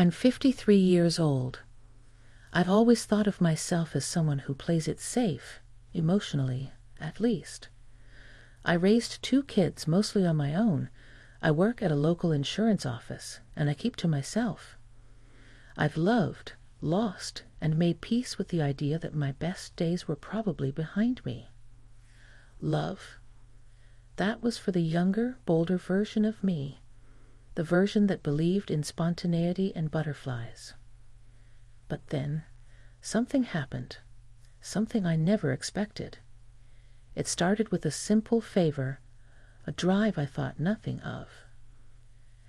I'm 53 years old. I've always thought of myself as someone who plays it safe, emotionally, at least. I raised 2 kids mostly on my own. I work at a local insurance office, and I keep to myself. I've loved, lost, and made peace with the idea that my best days were probably behind me. Love. That was for the younger, bolder version of me, the version that believed in spontaneity and butterflies. But then, something happened, something I never expected. It started with a simple favor, a drive I thought nothing of.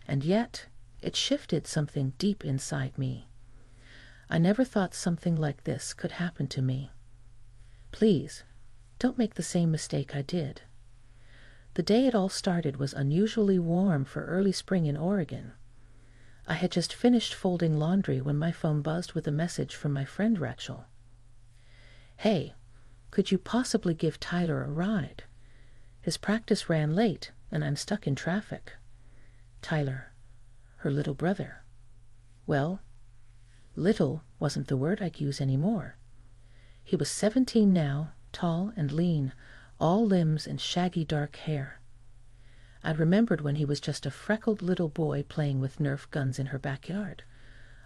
And yet, it shifted something deep inside me. I never thought something like this could happen to me. Please, don't make the same mistake I did. The day it all started was unusually warm for early spring in Oregon. I had just finished folding laundry when my phone buzzed with a message from my friend Rachel. "Hey, could you possibly give Tyler a ride? His practice ran late, and I'm stuck in traffic." Tyler, her little brother. Well, little wasn't the word I'd use anymore. He was 17 now, tall and lean, all limbs and shaggy dark hair. I remembered when he was just a freckled little boy playing with Nerf guns in her backyard.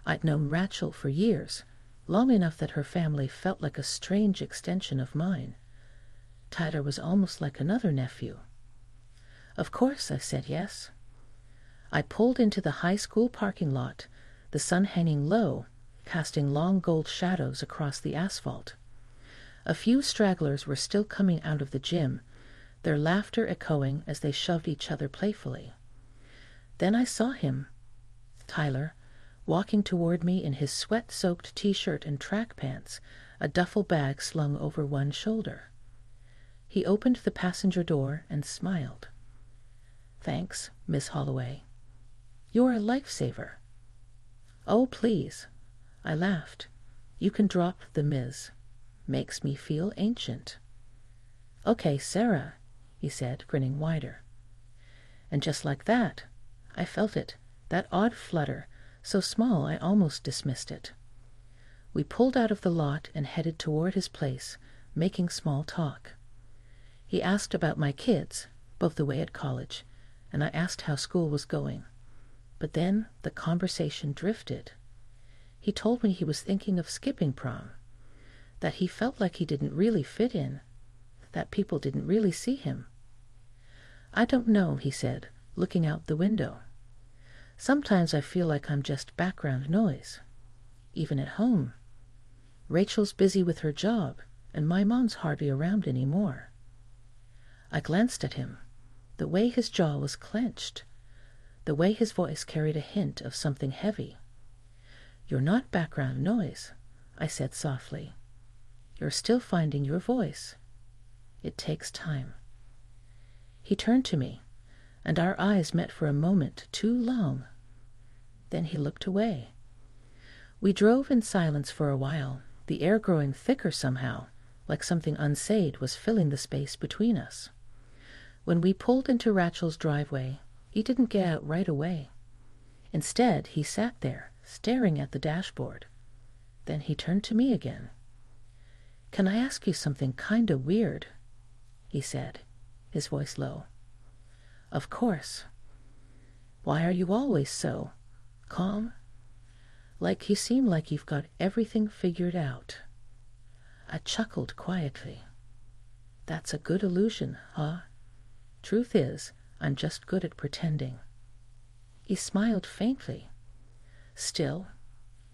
I'd known Rachel for years, long enough that her family felt like a strange extension of mine. Tyler was almost like another nephew. Of course, I said yes. I pulled into the high school parking lot, the sun hanging low, casting long gold shadows across the asphalt. A few stragglers were still coming out of the gym, their laughter echoing as they shoved each other playfully. Then I saw him, Tyler, walking toward me in his sweat-soaked t-shirt and track pants, a duffel bag slung over one shoulder. He opened the passenger door and smiled. "Thanks, Miss Holloway. You're a lifesaver." "Oh, please," I laughed. "You can drop the Ms. Makes me feel ancient." "Okay, Sarah," he said, grinning wider. And just like that, I felt it, that odd flutter, so small I almost dismissed it. We pulled out of the lot and headed toward his place, making small talk. He asked about my kids, both away at college, and I asked how school was going. But then the conversation drifted. He told me he was thinking of skipping prom, that he felt like he didn't really fit in, that people didn't really see him. "I don't know," he said, looking out the window. "Sometimes I feel like I'm just background noise, even at home. Rachel's busy with her job, and my mom's hardly around anymore." I glanced at him, the way his jaw was clenched, the way his voice carried a hint of something heavy. "You're not background noise," I said softly. "You're still finding your voice. It takes time." He turned to me, and our eyes met for a moment too long. Then he looked away. We drove in silence for a while, the air growing thicker somehow, like something unsaid was filling the space between us. When we pulled into Rachel's driveway, he didn't get out right away. Instead, he sat there, staring at the dashboard. Then he turned to me again. "Can I ask you something kinda weird?" he said, his voice low. "Of course." "Why are you always so calm? Like you seem like you've got everything figured out." I chuckled quietly. "That's a good illusion, huh? Truth is, I'm just good at pretending." He smiled faintly. "Still,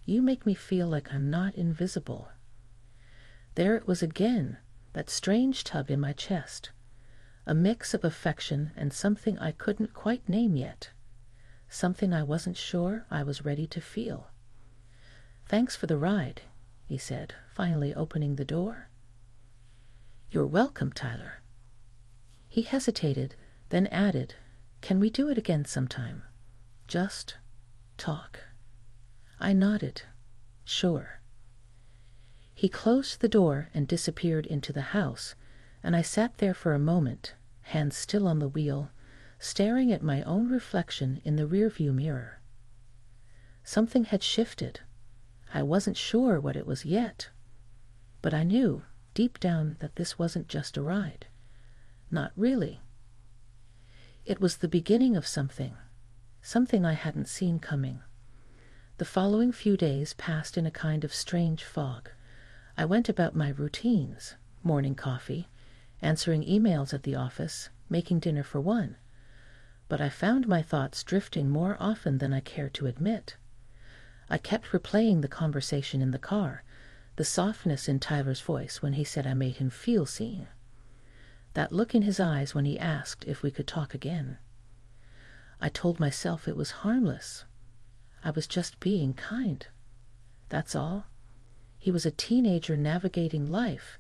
you make me feel like I'm not invisible." There it was again, that strange tug in my chest, a mix of affection and something I couldn't quite name yet, something I wasn't sure I was ready to feel. "Thanks for the ride," he said, finally opening the door. "You're welcome, Tyler." He hesitated, then added, "Can we do it again sometime? Just talk." I nodded. "Sure." He closed the door and disappeared into the house, and I sat there for a moment, hands still on the wheel, staring at my own reflection in the rearview mirror. Something had shifted. I wasn't sure what it was yet, but I knew deep down that this wasn't just a ride. Not really. It was the beginning of something I hadn't seen coming. The following few days passed in a kind of strange fog. I went about my routines, morning coffee, answering emails at the office, making dinner for one. But I found my thoughts drifting more often than I cared to admit. I kept replaying the conversation in the car, the softness in Tyler's voice when he said I made him feel seen. That look in his eyes when he asked if we could talk again. I told myself it was harmless. I was just being kind. That's all. He was a teenager navigating life,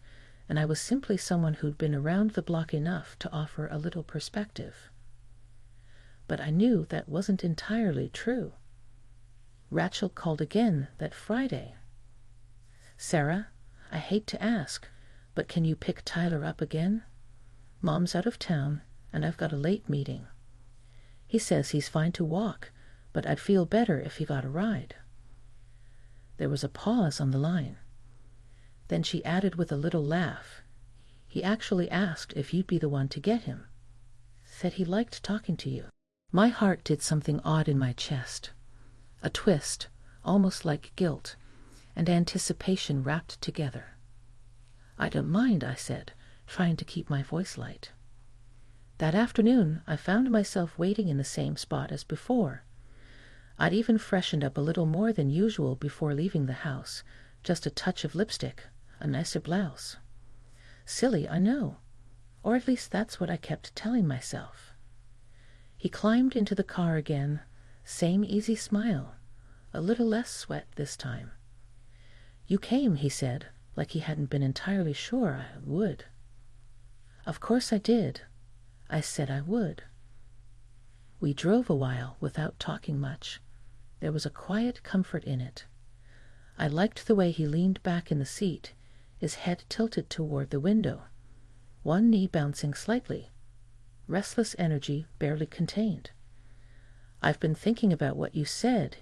and I was simply someone who'd been around the block enough to offer a little perspective. But I knew that wasn't entirely true. Rachel called again that Friday. "Sarah, I hate to ask, but can you pick Tyler up again? Mom's out of town, and I've got a late meeting. He says he's fine to walk, but I'd feel better if he got a ride." There was a pause on the line. Then she added with a little laugh, "He actually asked if you'd be the one to get him. Said he liked talking to you." My heart did something odd in my chest. A twist, almost like guilt, and anticipation wrapped together. "I don't mind," I said, trying to keep my voice light. That afternoon, I found myself waiting in the same spot as before. I'd even freshened up a little more than usual before leaving the house, just a touch of lipstick, a nicer blouse. Silly, I know, or at least that's what I kept telling myself. He climbed into the car again, same easy smile, a little less sweat this time. "You came," he said, like he hadn't been entirely sure I would. "Of course I did. I said I would." We drove a while without talking much. There was a quiet comfort in it. I liked the way he leaned back in the seat, his head tilted toward the window, one knee bouncing slightly, restless energy barely contained. "I've been thinking about what you said,"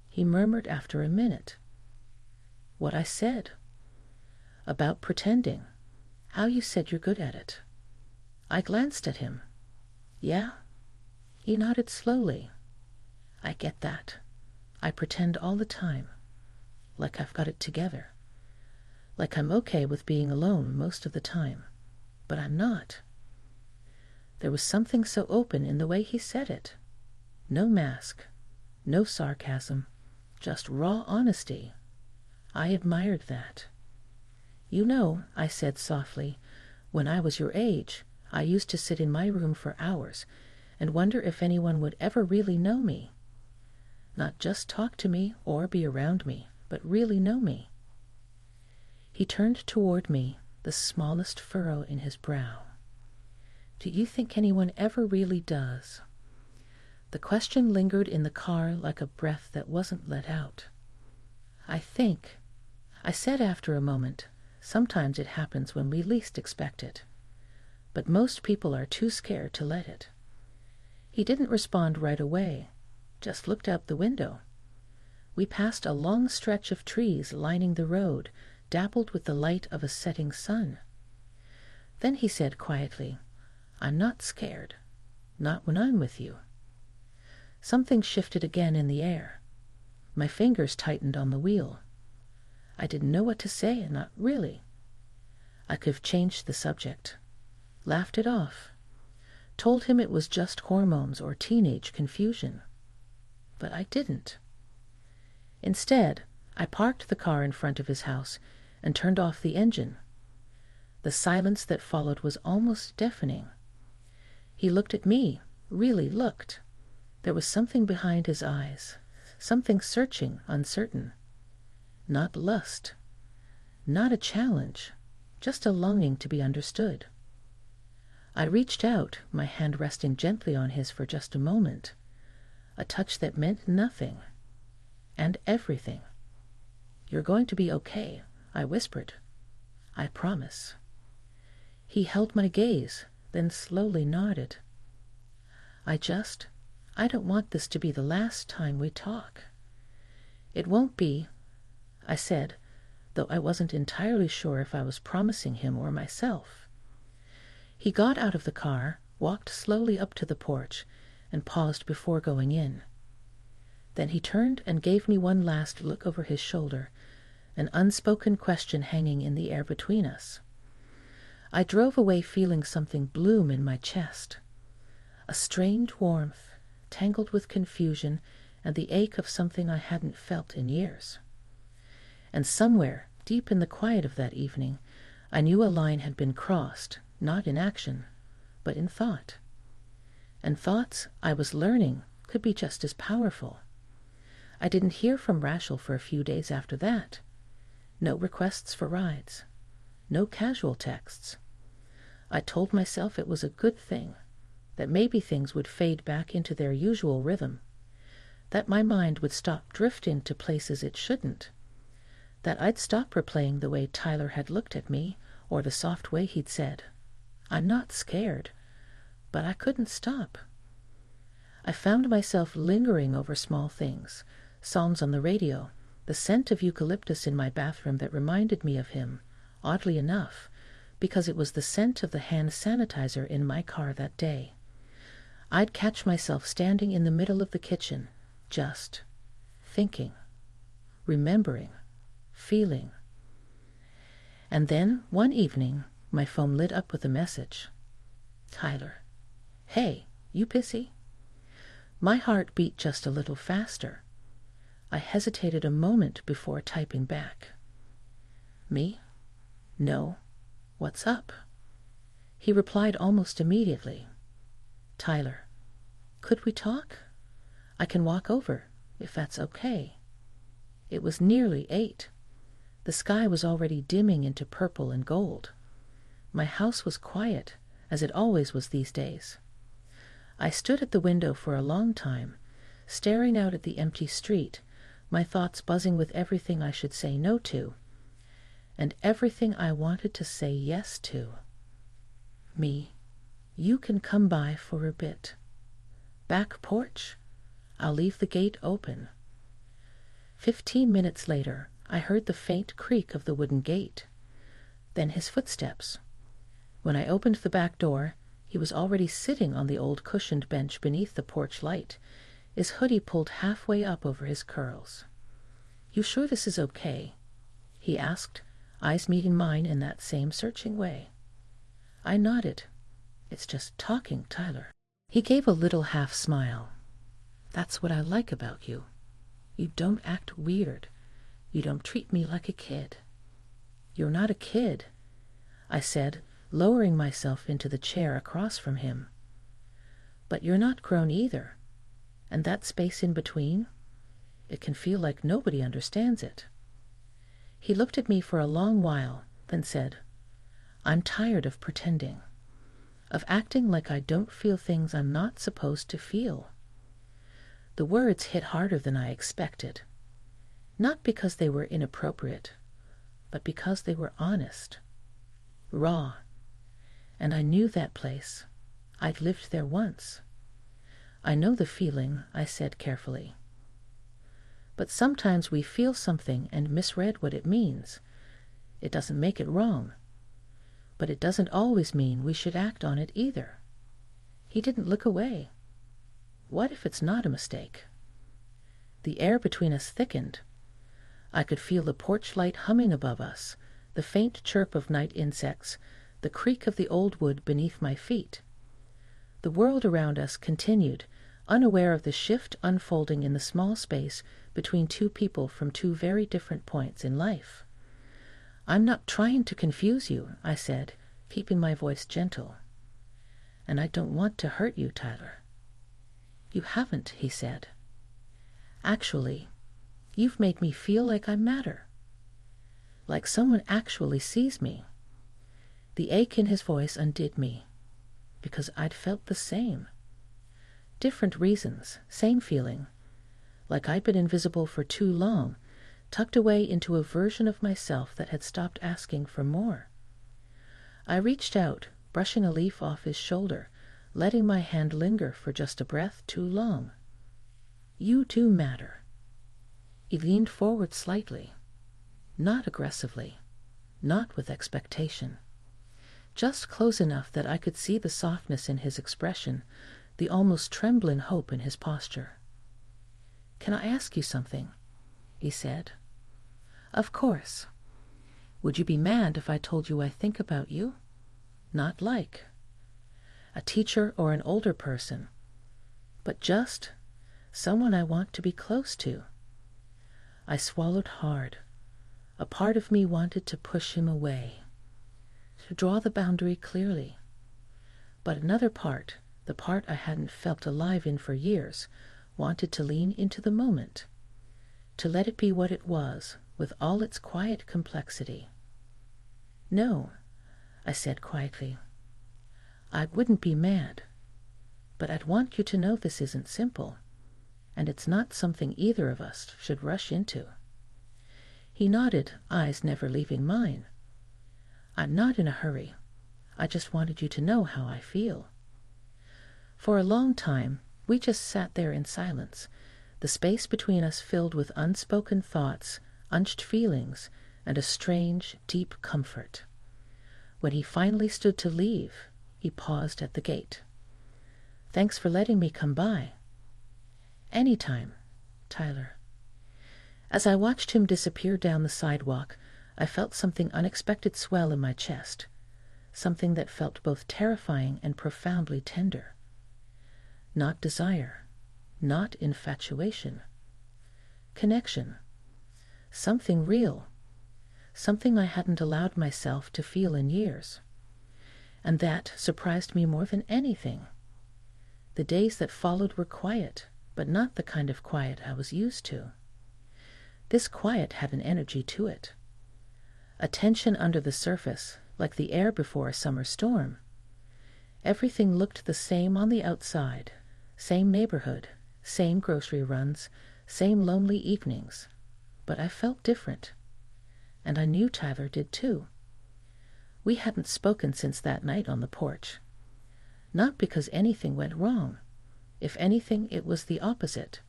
he murmured after a minute. "What I said?" "About pretending. How you said you're good at it." I glanced at him. "Yeah?" He nodded slowly. "I get that. I pretend all the time. Like I've got it together. Like I'm okay with being alone most of the time. But I'm not." There was something so open in the way he said it. No mask, no sarcasm, just raw honesty. I admired that. "You know," I said softly, "when I was your age, I used to sit in my room for hours and wonder if anyone would ever really know me. Not just talk to me or be around me, but really know me." He turned toward me, the smallest furrow in his brow. "Do you think anyone ever really does?" The question lingered in the car like a breath that wasn't let out. I said after a moment, "sometimes it happens when we least expect it. But most people are too scared to let it." He didn't respond right away, just looked out the window. We passed a long stretch of trees lining the road, dappled with the light of a setting sun. Then he said quietly, "I'm not scared. Not when I'm with you." Something shifted again in the air. My fingers tightened on the wheel. I didn't know what to say, not really. I could have changed the subject, laughed it off, told him it was just hormones or teenage confusion. But I didn't. Instead, I parked the car in front of his house and turned off the engine. The silence that followed was almost deafening. He looked at me, really looked. There was something behind his eyes, something searching, uncertain. Not lust, not a challenge, just a longing to be understood. I reached out, my hand resting gently on his for just a moment, a touch that meant nothing and everything. "You're going to be okay," I whispered. "I promise." He held my gaze, then slowly nodded. I don't want this to be the last time we talk." It won't be, I said, though I wasn't entirely sure if I was promising him or myself. He got out of the car, walked slowly up to the porch, and paused before going in. Then he turned and gave me one last look over his shoulder, an unspoken question hanging in the air between us. I drove away feeling something bloom in my chest, a strange warmth, tangled with confusion and the ache of something I hadn't felt in years. And somewhere, deep in the quiet of that evening, I knew a line had been crossed, not in action, but in thought. And thoughts, I was learning, could be just as powerful. I didn't hear from Rachel for a few days after that. No requests for rides. No casual texts. I told myself it was a good thing, that maybe things would fade back into their usual rhythm, that my mind would stop drifting to places it shouldn't, that I'd stop replaying the way Tyler had looked at me or the soft way he'd said, "I'm not scared," but I couldn't stop. I found myself lingering over small things, songs on the radio, the scent of eucalyptus in my bathroom that reminded me of him, oddly enough, because it was the scent of the hand sanitizer in my car that day. I'd catch myself standing in the middle of the kitchen, just thinking, remembering, feeling. And then, one evening, my phone lit up with a message. "Tyler. Hey, you busy?" My heart beat just a little faster. I hesitated a moment before typing back. "Me? No. What's up?" He replied almost immediately. "Tyler, could we talk? I can walk over, if that's okay." It was nearly 8. The sky was already dimming into purple and gold. My house was quiet, as it always was these days. I stood at the window for a long time, staring out at the empty street, my thoughts buzzing with everything I should say no to, and everything I wanted to say yes to. "Me, you can come by for a bit. Back porch? I'll leave the gate open." 15 minutes later, I heard the faint creak of the wooden gate. Then his footsteps. When I opened the back door, he was already sitting on the old cushioned bench beneath the porch light, his hoodie pulled halfway up over his curls. "You sure this is okay?" he asked, eyes meeting mine in that same searching way. I nodded. "It's just talking, Tyler." He gave a little half smile. "That's what I like about you. You don't act weird. You don't treat me like a kid." "You're not a kid," I said, lowering myself into the chair across from him. "But you're not grown either. And that space in between, it can feel like nobody understands it." He looked at me for a long while, then said, "I'm tired of pretending, of acting like I don't feel things I'm not supposed to feel." The words hit harder than I expected, not because they were inappropriate, but because they were honest, raw. And I knew that place. I'd lived there once. "I know the feeling," I said carefully. "But sometimes we feel something and misread what it means. It doesn't make it wrong. But it doesn't always mean we should act on it either." He didn't look away. "What if it's not a mistake?" The air between us thickened. I could feel the porch light humming above us, the faint chirp of night insects, the creak of the old wood beneath my feet. The world around us continued, unaware of the shift unfolding in the small space between two people from two very different points in life. "I'm not trying to confuse you," I said, keeping my voice gentle. "And I don't want to hurt you, Tyler." "You haven't," he said. "Actually, you've made me feel like I matter. Like someone actually sees me." The ache in his voice undid me, because I'd felt the same. Different reasons, same feeling. Like I'd been invisible for too long, tucked away into a version of myself that had stopped asking for more. I reached out, brushing a leaf off his shoulder, letting my hand linger for just a breath too long. "You do matter. He leaned forward slightly, not aggressively, not with expectation, just close enough that I could see the softness in his expression, the almost trembling hope in his posture. "Can I ask you something?" he said. "Of course. Would you be mad if I told you I think about you? Not like a teacher or an older person, but just someone I want to be close to." I swallowed hard. A part of me wanted to push him away, to draw the boundary clearly. But another part, the part I hadn't felt alive in for years, wanted to lean into the moment, to let it be what it was, with all its quiet complexity. "No," I said quietly. "I wouldn't be mad, but I'd want you to know this isn't simple, and it's not something either of us should rush into." He nodded, eyes never leaving mine. "I'm not in a hurry. I just wanted you to know how I feel." For a long time, we just sat there in silence, the space between us filled with unspoken thoughts, unched feelings, and a strange, deep comfort. When he finally stood to leave, he paused at the gate. "Thanks for letting me come by." "Anytime, Tyler." As I watched him disappear down the sidewalk, I felt something unexpected swell in my chest, something that felt both terrifying and profoundly tender. Not desire, not infatuation. Connection. Something real. Something I hadn't allowed myself to feel in years. And that surprised me more than anything. The days that followed were quiet, but not the kind of quiet I was used to. This quiet had an energy to it. A tension under the surface, like the air before a summer storm. Everything looked the same on the outside. Same neighborhood, same grocery runs, same lonely evenings. But I felt different. And I knew Tyler did too. We hadn't spoken since that night on the porch. Not because anything went wrong. If anything, it was the opposite.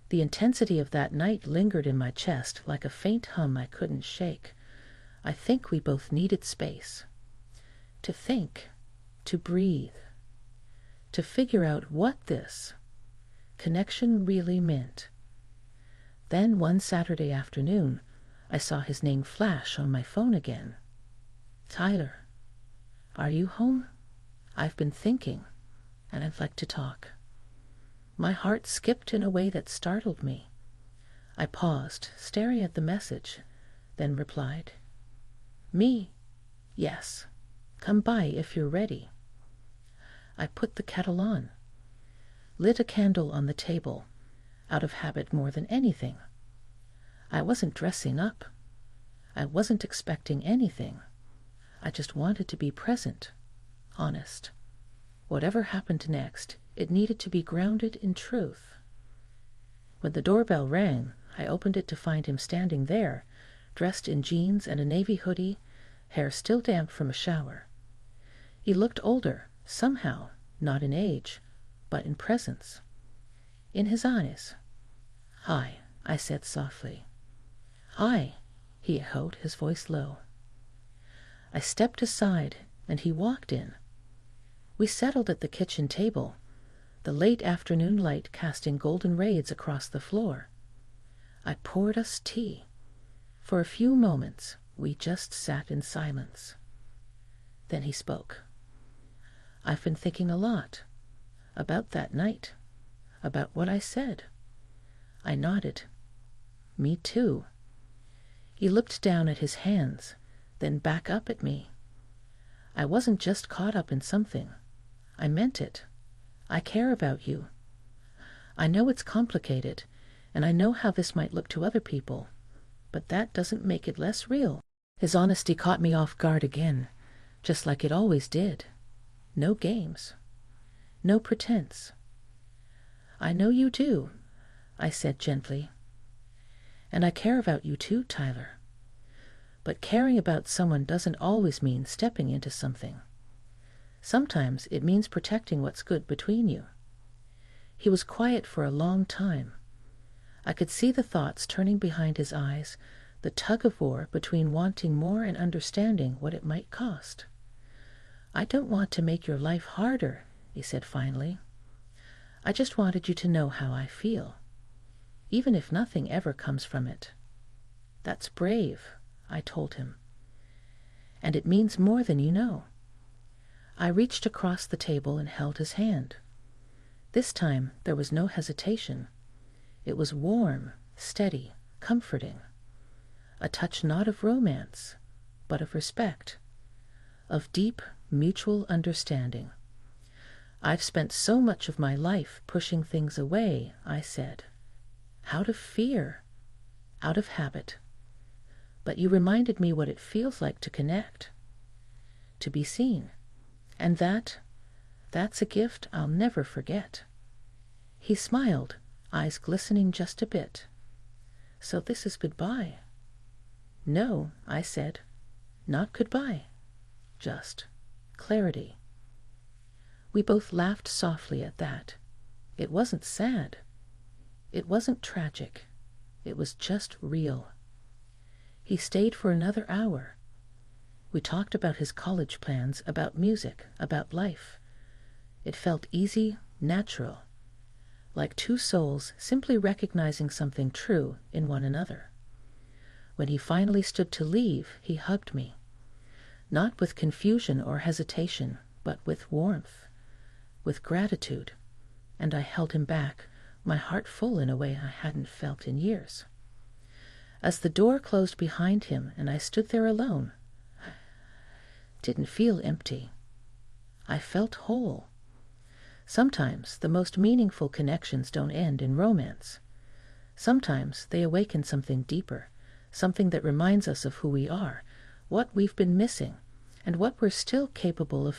The intensity of that night lingered in my chest like a faint hum I couldn't shake. I think we both needed space. To think, to breathe, to figure out what this connection really meant. Then one Saturday afternoon, I saw his name flash on my phone again. "Tyler, are you home? I've been thinking, and I'd like to talk." My heart skipped in a way that startled me. I paused, staring at the message, then replied, "Me? Yes. Come by if you're ready." I put the kettle on, lit a candle on the table, out of habit more than anything. I wasn't dressing up. I wasn't expecting anything. I just wanted to be present, honest. Whatever happened next, it needed to be grounded in truth. When the doorbell rang, I opened it to find him standing there, dressed in jeans and a navy hoodie, hair still damp from a shower. He looked older, somehow, not in age, but in presence. In his eyes. "Hi," I said softly. "Hi," he echoed, his voice low. I stepped aside, and he walked in. We settled at the kitchen table, the late afternoon light casting golden rays across the floor. I poured us tea. For a few moments, we just sat in silence. Then he spoke. "I've been thinking a lot. About that night. About what I said." I nodded. "Me too." He looked down at his hands, then back up at me. "I wasn't just caught up in something. I meant it. I care about you. I know it's complicated, and I know how this might look to other people, but that doesn't make it less real." His honesty caught me off guard again, just like it always did. No games. No pretense. "I know you do," I said gently. "And I care about you too, Tyler. But caring about someone doesn't always mean stepping into something. Sometimes it means protecting what's good between you." He was quiet for a long time. I could see the thoughts turning behind his eyes, the tug-of-war between wanting more and understanding what it might cost. "I don't want to make your life harder," he said finally. "I just wanted you to know how I feel, even if nothing ever comes from it." "That's brave," I told him. "And it means more than you know." I reached across the table and held his hand. This time there was no hesitation. It was warm, steady, comforting. A touch not of romance, but of respect, of deep mutual understanding. "I've spent so much of my life pushing things away," I said. "Out of fear, out of habit. But you reminded me what it feels like to connect, to be seen. And that's a gift I'll never forget." He smiled, eyes glistening just a bit. "So this is goodbye." "No," I said, "not goodbye. Just clarity." We both laughed softly at that. It wasn't sad. It wasn't tragic. It was just real. He stayed for another hour. We talked about his college plans, about music, about life. It felt easy, natural, like two souls simply recognizing something true in one another. When he finally stood to leave, he hugged me, not with confusion or hesitation, but with warmth, with gratitude, and I held him back, my heart full in a way I hadn't felt in years. As the door closed behind him and I stood there alone, I didn't feel empty. I felt whole. Sometimes the most meaningful connections don't end in romance. Sometimes they awaken something deeper, something that reminds us of who we are, what we've been missing, and what we're still capable of